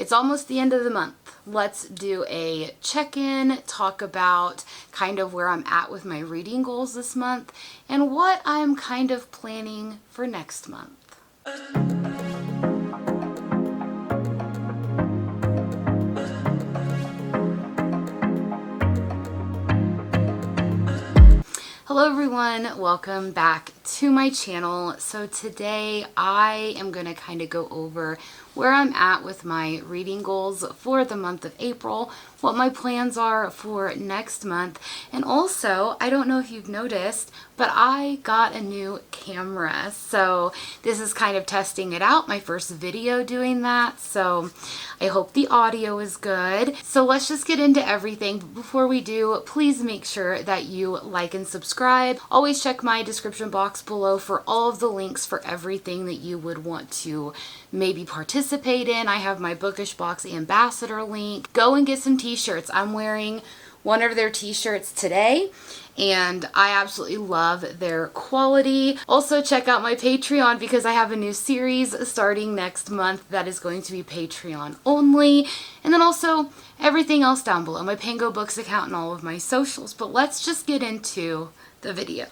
it's almost the end of the month. Let's do a check-in, talk about kind of where I'm at with my reading goals this month and what I'm kind of planning for next month. Hello everyone, welcome back to my channel. So today I am going to kind of go over where I'm at with my reading goals for the month of April, what my plans are for next month, and also, I don't know if you've noticed, but I got a new camera. So this is kind of testing it out, my first video doing that, so I hope the audio is good. So let's just get into everything. But before we do, please make sure that you like and subscribe. Always check my description box below for all of the links for everything that you would want to maybe participate in. I have my Bookish Box ambassador link. Go and get some t-shirts. I'm wearing one of their t-shirts today and I absolutely love their quality. Also check out my Patreon because I have a new series starting next month that is going to be Patreon only. And then also everything else down below, my Pango Books account and all of my socials. But let's just get into the video.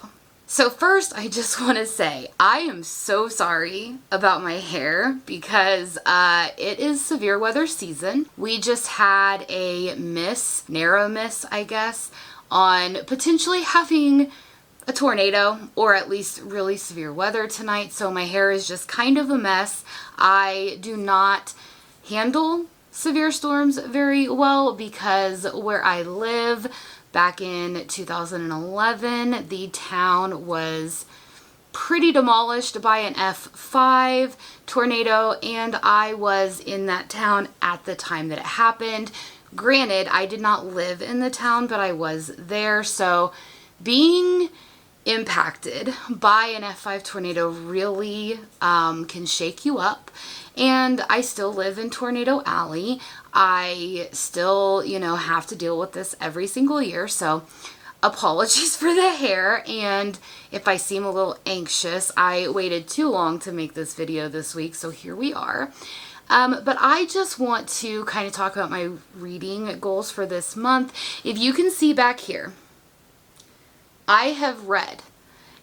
So first, I just want to say, I am so sorry about my hair because it is severe weather season. We just had a narrow miss, I guess, on potentially having a tornado or at least really severe weather tonight. So my hair is just kind of a mess. I do not handle severe storms very well because where I live, back in 2011, the town was pretty demolished by an F5 tornado, and I was in that town at the time that it happened. Granted, I did not live in the town, but I was there, so being impacted by an F5 tornado really can shake you up. And I still live in Tornado Alley. I still, have to deal with this every single year. So apologies for the hair. And if I seem a little anxious, I waited too long to make this video this week. So here we are. But I just want to kind of talk about my reading goals for this month. If you can see back here, I have read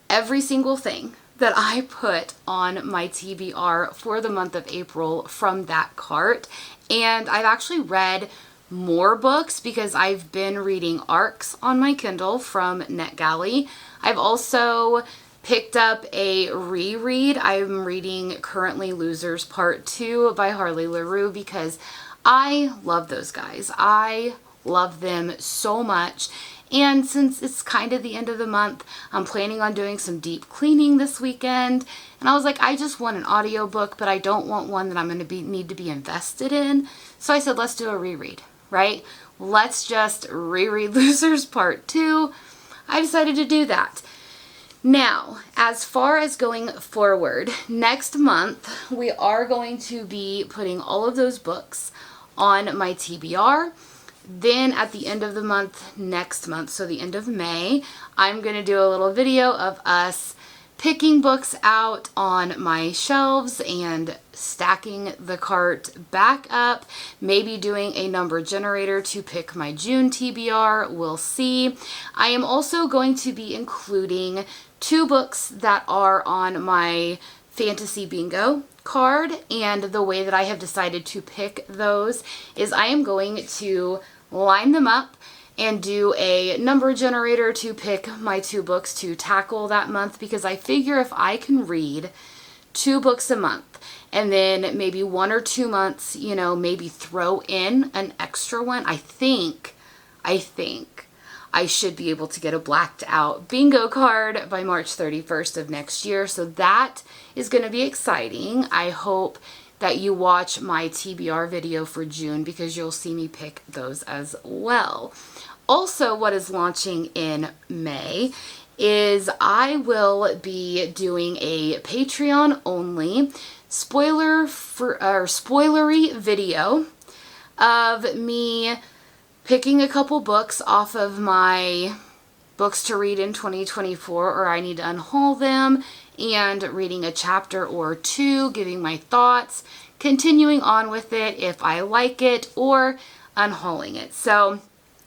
every single thing that I put on my TBR for the month of April from that cart. And I've actually read more books because I've been reading ARCs on my Kindle from NetGalley. I've also picked up a reread. I'm reading currently Losers Part 2 by Harley LaRue because I love those guys. I love them so much. And since it's kind of the end of the month, I'm planning on doing some deep cleaning this weekend. And I was like, I just want an audiobook, but I don't want one that I'm going to need to be invested in. So I said, let's do a reread, right? Let's just reread Losers Part 2. I decided to do that. Now, as far as going forward, next month, we are going to be putting all of those books on my TBR. Then at the end of the month, next month, so the end of May, I'm going to do a little video of us picking books out on my shelves and stacking the cart back up, maybe doing a number generator to pick my June TBR, we'll see. I am also going to be including 2 books that are on my fantasy bingo card, and the way that I have decided to pick those is I am going to line them up and do a number generator to pick my 2 books to tackle that month, because I figure if I can read 2 books a month and then maybe 1 or 2 months, maybe throw in an extra one, I think I should be able to get a blacked out bingo card by March 31st of next year. So that is going to be exciting. I hope that you watch my TBR video for June because you'll see me pick those as well. Also, what is launching in May is I will be doing a Patreon only spoilery video of me picking a couple books off of my books to read in 2024, or I need to unhaul them, and reading a chapter or 2, giving my thoughts, continuing on with it if I like it or unhauling it. So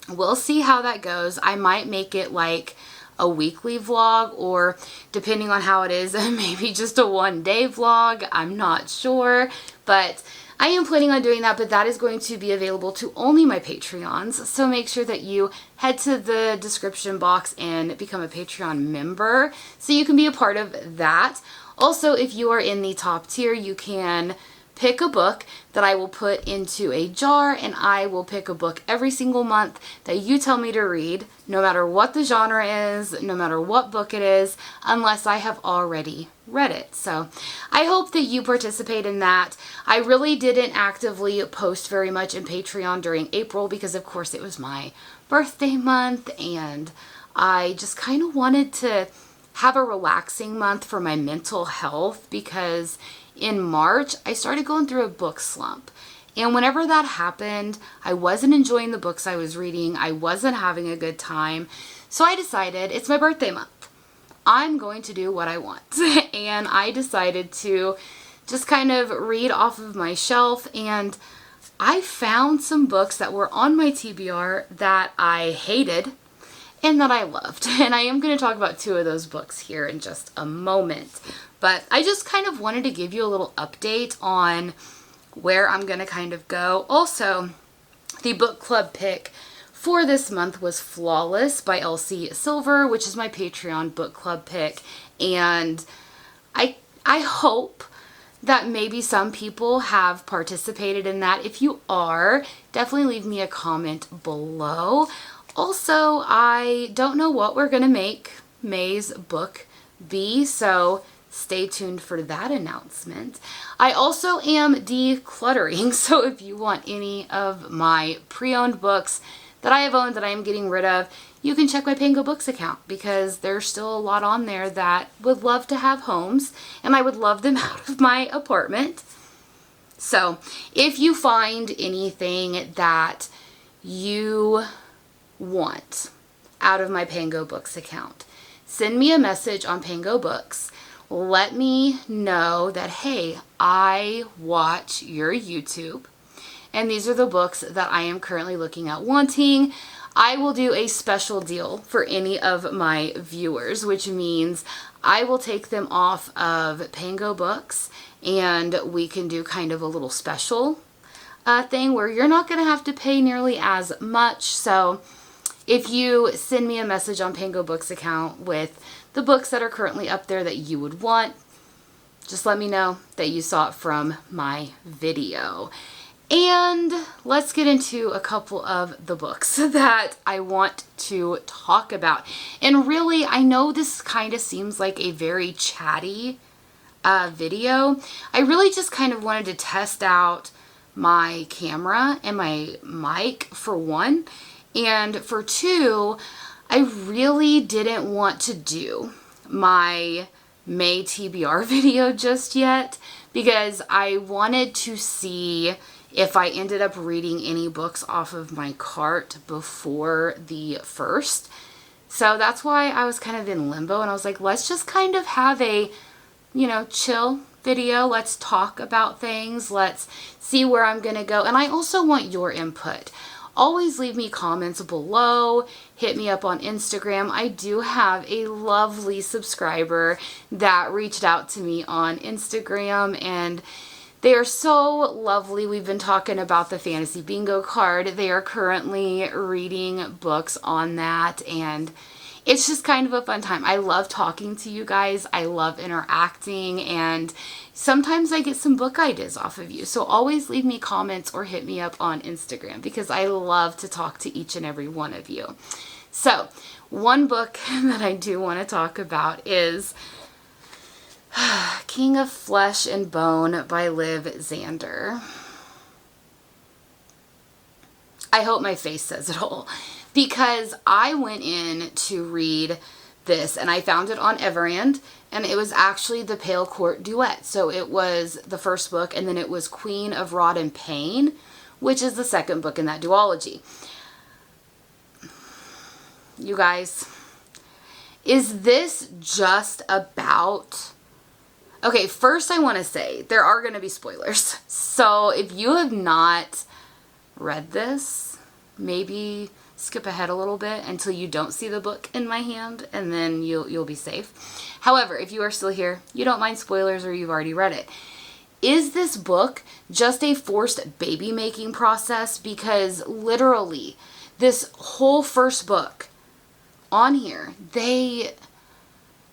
we'll see how that goes. I might make it like a weekly vlog, or depending on how it is, maybe just a one-day vlog. I'm not sure, but I am planning on doing that, but that is going to be available to only my Patreons. So make sure that you head to the description box and become a Patreon member so you can be a part of that. Also, if you are in the top tier, you can pick a book that I will put into a jar, and I will pick a book every single month that you tell me to read, no matter what the genre is, no matter what book it is, unless I have already read it. So I hope that you participate in that. I really didn't actively post very much in Patreon during April because of course it was my birthday month, and I just kind of wanted to have a relaxing month for my mental health, because in March, I started going through a book slump. And whenever that happened, I wasn't enjoying the books I was reading. I wasn't having a good time. So I decided it's my birthday month. I'm going to do what I want. And I decided to just kind of read off of my shelf. And I found some books that were on my TBR that I hated and that I loved. And I am going to talk about two of those books here in just a moment. But I just kind of wanted to give you a little update on where I'm going to kind of go. Also, the book club pick for this month was Flawless by Elsie Silver, which is my Patreon book club pick. And I hope that maybe some people have participated in that. If you are, definitely leave me a comment below. Also, I don't know what we're going to make May's book be, so stay tuned for that announcement. I also am decluttering, so if you want any of my pre-owned books that I have owned that I am getting rid of, you can check my Pango Books account, because there's still a lot on there that would love to have homes, and I would love them out of my apartment. So if you find anything that you want out of my Pango Books account, send me a message on Pango Books. Let me know that, hey, I watch your YouTube, and these are the books that I am currently looking at wanting. I will do a special deal for any of my viewers, which means I will take them off of Pango Books, and we can do kind of a little special thing where you're not going to have to pay nearly as much. So if you send me a message on Pango Books account with the books that are currently up there that you would want, just let me know that you saw it from my video. And let's get into a couple of the books that I want to talk about. And really, I know this kind of seems like a very chatty video. I really just kind of wanted to test out my camera and my mic for one. And for two, I really didn't want to do my May TBR video just yet, because I wanted to see if I ended up reading any books off of my cart before the 1st. So that's why I was kind of in limbo, and I was like, let's just kind of have a, chill video. Let's talk about things. Let's see where I'm going to go. And I also want your input. Always leave me comments below. Hit me up on Instagram. I do have a lovely subscriber that reached out to me on Instagram, and they are so lovely. We've been talking about the fantasy bingo card. They are currently reading books on that, and it's just kind of a fun time. I love talking to you guys. I love interacting, and sometimes I get some book ideas off of you. So always leave me comments or hit me up on Instagram, because I love to talk to each and every one of you. So one book that I do want to talk about is King of Flesh and Bone by Liv Zander. I hope my face says it all, because I went in to read this and I found it on Everand, and it was actually the Pale Court Duet. So it was the first book, and then it was Queen of Rod and Pain, which is the second book in that duology. You guys, is this just about Okay, first I want to say there are going to be spoilers. So if you have not read this, maybe skip ahead a little bit until you don't see the book in my hand, and then you'll be safe. However, if you are still here, you don't mind spoilers or you've already read it. Is this book just a forced baby making process? Because literally this whole first book on here,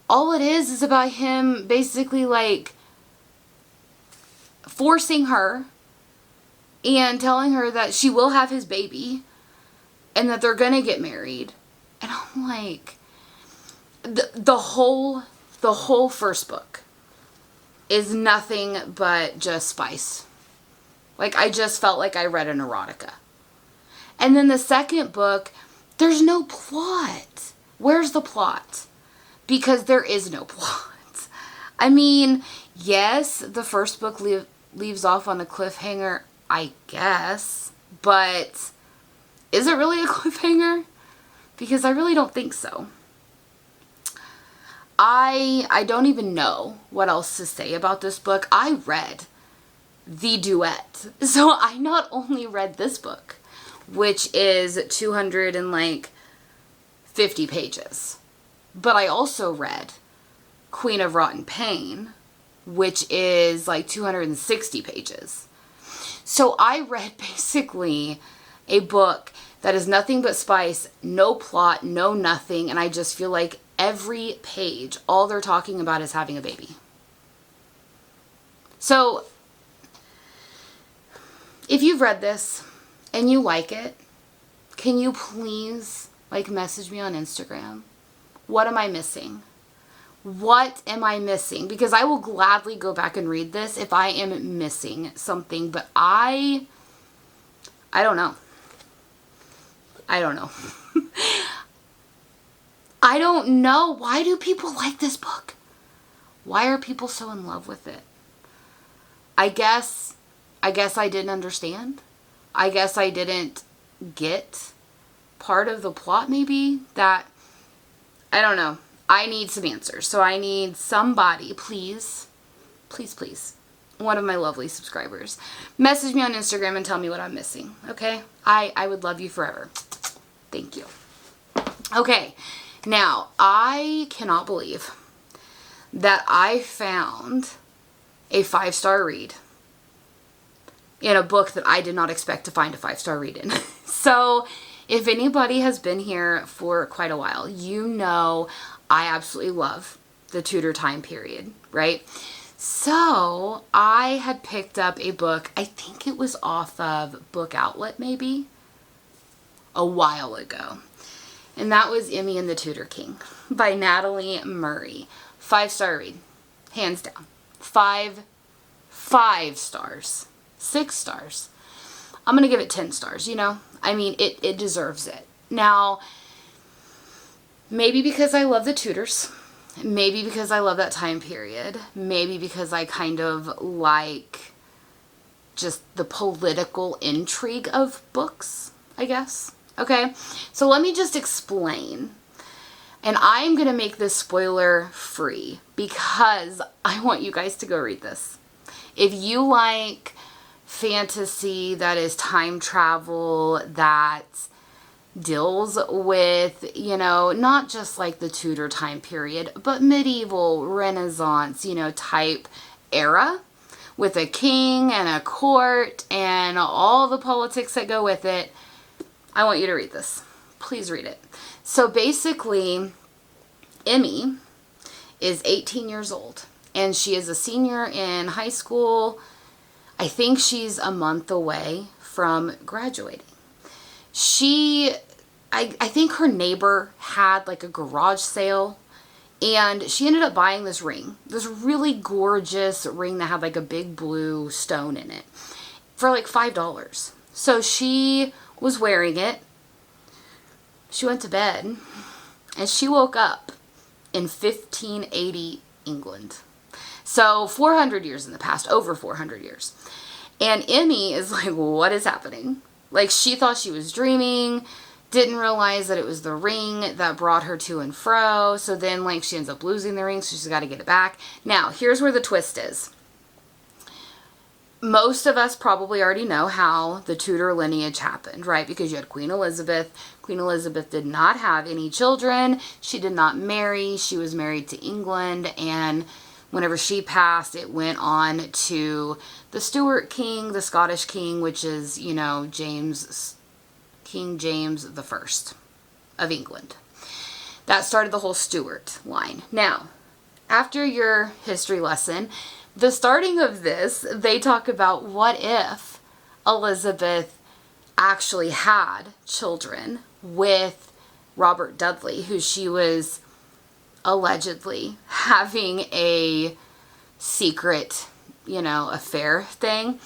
all it is about him basically like forcing her and telling her that she will have his baby and that they're gonna get married. And I'm like, the whole first book is nothing but just spice. Like, I just felt like I read an erotica. And then the second book, there's no plot. Where's the plot? Because there is no plot. I mean, yes, the first book leaves off on a cliffhanger, I guess, but is it really a cliffhanger? Because I really don't think so. I don't even know what else to say about this book. I read the duet. So I not only read this book, which is 250 pages, but I also read Queen of Rotten Pain, which is like 260 pages. So I read basically a book that is nothing but spice, no plot, no nothing, and I just feel like every page, all they're talking about is having a baby. So, if you've read this and you like it, can you please, like, message me on Instagram? What am I missing? What am I missing? Because I will gladly go back and read this if I am missing something, but I don't know. I don't know. I don't know. Why do people like this book? Why are people so in love with it? I guess I didn't understand. I guess I didn't get part of the plot, maybe. I don't know. I need some answers. So I need somebody, please, one of my lovely subscribers, message me on Instagram and tell me what I'm missing, okay? I would love you forever. Thank you. Okay. Now, I cannot believe that I found a 5-star read in a book that I did not expect to find a 5-star read in. So, if anybody has been here for quite a while, you know I absolutely love the Tudor time period, right? So, I had picked up a book, I think it was off of Book Outlet maybe, a while ago. And that was Emmy and the Tudor King by Natalie Murray. 5-star read. Hands down. 5 stars. 6 stars. I'm going to give it 10 stars, you know? I mean, it deserves it. Now, maybe because I love the Tudors. Maybe because I love that time period. Maybe because I kind of like just the political intrigue of books, I guess. Okay, so let me just explain. And I'm going to make this spoiler free because I want you guys to go read this. If you like fantasy that is time travel, that deals with, you know, not just like the Tudor time period, but medieval, Renaissance, you know, type era with a king and a court and all the politics that go with it, I want you to read this. Please read it. So basically, Emmy is 18 years old and she is a senior in high school. I think she's a month away from graduating. I think her neighbor had like a garage sale and she ended up buying this ring, this really gorgeous ring that had like a big blue stone in it for like $5. So she was wearing it. She went to bed and she woke up in 1580 England. So 400 years in the past, over 400 years. And Emmy is like, what is happening? Like, she thought she was dreaming. didn't realize that it was the ring that brought her to and fro. So then, like, she ends up losing the ring, so she's got to get it back. Now, here's where the twist is. Most of us probably already know how the Tudor lineage happened, right? Because you had Queen Elizabeth. Queen Elizabeth did not have any children. She did not marry. She was married to England, and whenever she passed, it went on to the Stuart King, the Scottish King, which is, you know, King James the First of England. That started the whole Stuart line. Now, after your history lesson, the starting of this, they talk about what if Elizabeth actually had children with Robert Dudley, who she was allegedly having a secret, you know, affair thing.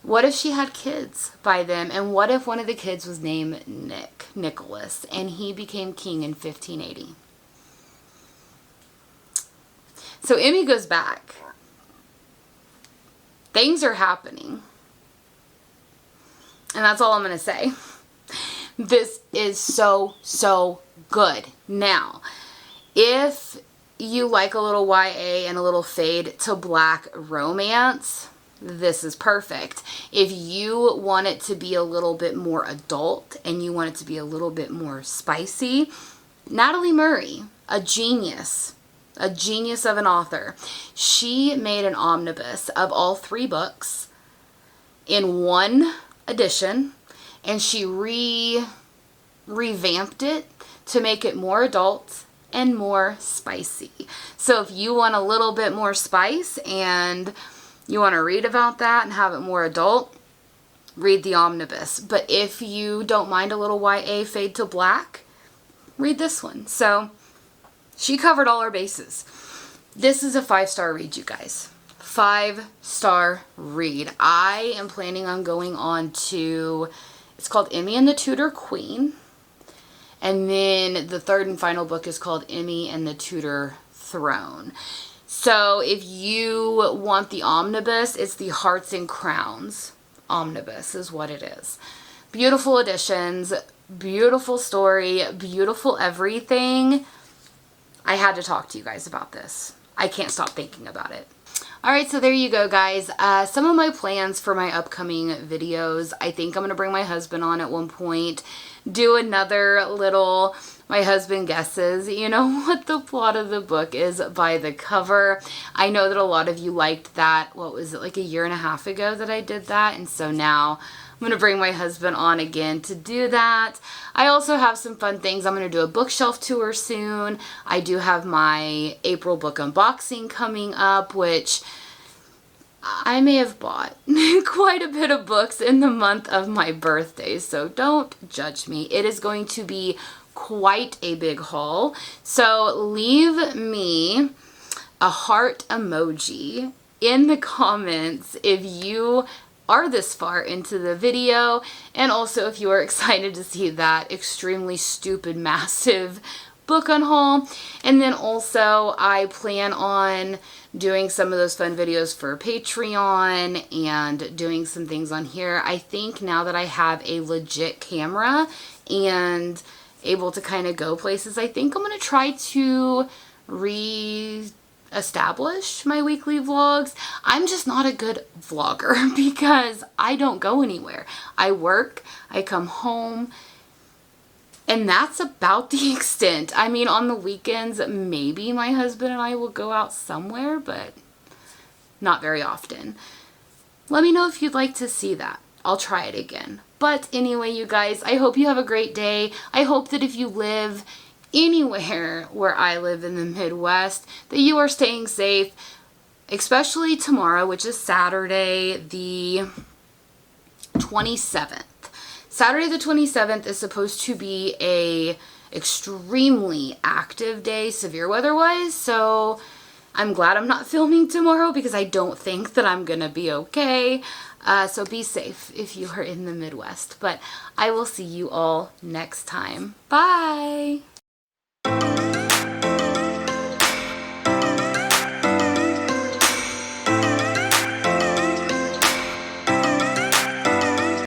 What if she had kids by them? And what if one of the kids was named Nicholas, and he became king in 1580? So Emmy goes back. Things are happening. And that's all I'm going to say. This is so, so good. Now, if you like a little YA and a little fade to black romance, this is perfect. If you want it to be a little bit more adult and you want it to be a little bit more spicy, Natalie Murray, a genius of an author. She made an omnibus of all 3 books in one edition, and she revamped it to make it more adult and more spicy. So if you want a little bit more spice and you want to read about that and have it more adult, read the omnibus. But if you don't mind a little YA fade to black, read this one. So she covered all our bases. This is a 5-star read, you guys. 5-star read. I am planning on going on to, it's called Emmy and the Tudor Queen. And then the 3rd and final book is called Emmy and the Tudor Throne. So if you want the omnibus, it's the Hearts and Crowns omnibus is what it is. Beautiful editions, beautiful story, beautiful everything. I had to talk to you guys about this. I can't stop thinking about it. Alright, so there you go, guys. Some of my plans for my upcoming videos. I think I'm going to bring my husband on at one point. Do another little, my husband guesses, you know, what the plot of the book is by the cover. I know that a lot of you liked that, what was it, like a year and a half ago that I did that. And so now I'm going to bring my husband on again to do that. I also have some fun things. I'm going to do a bookshelf tour soon. I do have my April book unboxing coming up, which I may have bought quite a bit of books in the month of my birthday, so don't judge me. It is going to be quite a big haul. So leave me a heart emoji in the comments if you are this far into the video, and also if you are excited to see that extremely stupid massive book unhaul. And then also I plan on doing some of those fun videos for Patreon and doing some things on here. I think now that I have a legit camera and able to kind of go places, I think I'm going to try to establish my weekly vlogs. I'm just not a good vlogger because I don't go anywhere. I work, I come home, and that's about the extent. I mean, on the weekends, maybe my husband and I will go out somewhere, but not very often. Let me know if you'd like to see that. I'll try it again. But anyway, you guys, I hope you have a great day. I hope that if you live anywhere where I live in the Midwest, that you are staying safe, especially tomorrow, which is Saturday the 27th. Saturday the 27th is supposed to be a extremely active day, severe weather-wise, so I'm glad I'm not filming tomorrow because I don't think that I'm gonna be okay. So be safe if you are in the Midwest. But I will see you all next time. Bye!